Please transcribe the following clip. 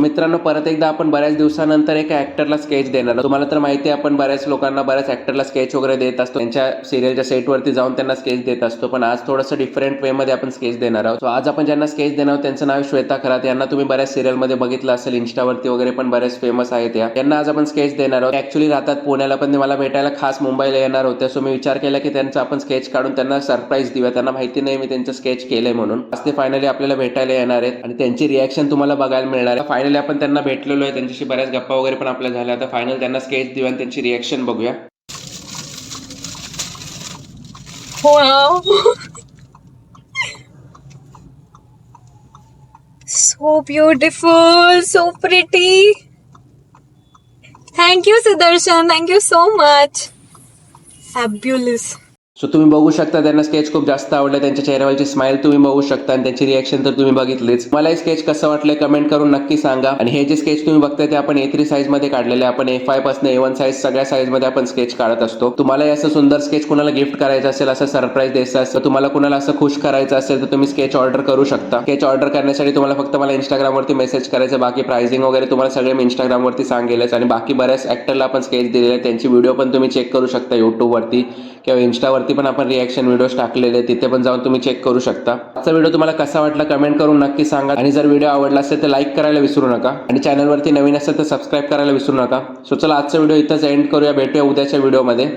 मित्रांनो, परत एकदा आपण बऱ्याच दिवसानंतर एका ऍक्टरला स्केच देणार आहोत. तुम्हाला तर माहिती आहे, आपण बऱ्याच लोकांना बऱ्याच ऍक्टरला स्केच वगैरे देत असतो, त्यांच्या सिरियलच्या सेटवरती जाऊन त्यांना स्केच देत असतो. पण आज थोडंसं डिफरंट वे मध्ये आपण स्केच देणार आहोत. आज आपण ज्यांना स्केच देणार आहोत त्यांचं नाव श्वेता खरात. यांना तुम्ही बऱ्याच सिरियलमध्ये बघितलं असेल, इंस्टावरती वगैरे पण बरेच फेमस आहेत. यांना आज आपण स्केच देणार आहोत. ऍक्च्युली राहतात पुण्याला, पण ते मला भेटायला खास मुंबईला येणार होते. सो मी विचार केला की त्यांचं आपण स्केच काढून त्यांना सरप्राईज देऊया. त्यांना माहिती नाही मी त्यांचं स्केच केलंय म्हणून. आज ते फायनली आपल्याला भेटायला येणार आहेत आणि त्यांची रिॲक्शन तुम्हाला बघायला मिळणार आहे. फायनली आपण त्यांना भेटलेलो आहे, त्यांच्याशी बऱ्याच गप्पा वगैरे पण आपल्या झाल्या. आता फायनल त्यांना स्केच देऊया आणि त्यांची रिॲक्शन बघूया. Wow. So beautiful, so pretty. Thank you, Sudarshan. Thank you so much. Fabulous. So तुम्ही बघू शकता त्यांना स्केच खूप जास्त आवडलं. त्यांच्या चेहऱ्यावरची स्माइल तुम्ही बघू शकता आणि त्यांची रिॲक्शन तर तुम्ही बघितलीच. मला हे स्केच कसं वाटलं कमेंट करून नक्की सांगा. आणि हे जे स्केच तुम्ही बघताय ते आपण A3 साईज मध्ये काढलेले. आपण A5 पासून A1 साईज सगळ्या साईज मध्ये आपण स्केच काढत असतो. तुम्हाला असं सुंदर स्केच कुणाला गिफ्ट करायचं असेल, असं सरप्राईज द्यायचं असेल, तुम्हाला कुणाला असं खुश करायचं असेल तर तुम्ही स्केच ऑर्डर करू शकता. स्केच ऑर्डर करण्यासाठी तुम्हाला फक्त मला इंस्टाग्रामवरती मेसेज करायचं. बाकी प्राइसिंग वगैरे तुम्हाला सगळे मी इंस्टाग्रामवरती सांगेलच. आणि बाकी बऱ्याच ऍक्टरला आपण स्केच दिलेले, त्यांची व्हिडिओ पण तुम्ही चेक करू शकता युट्यूबवरती किंवा इंस्टावरती पण आपण रिॲक्शन व्हिडिओज टाकलेले, तिथे पण जाऊन तुम्ही चेक करू शकता. आजचा व्हिडिओ तुम्हाला कसा वाटला कमेंट करून नक्की सांगा. आणि जर व्हिडिओ आवडला असेल तर लाईक करायला विसरू नका आणि चॅनलवरती नवीन असेल तर सबस्क्राईब करायला विसरू नका. सो चला आजचा व्हिडिओ इथंच एंड करूया. भेटूया उद्याच्या व्हिडिओमध्ये.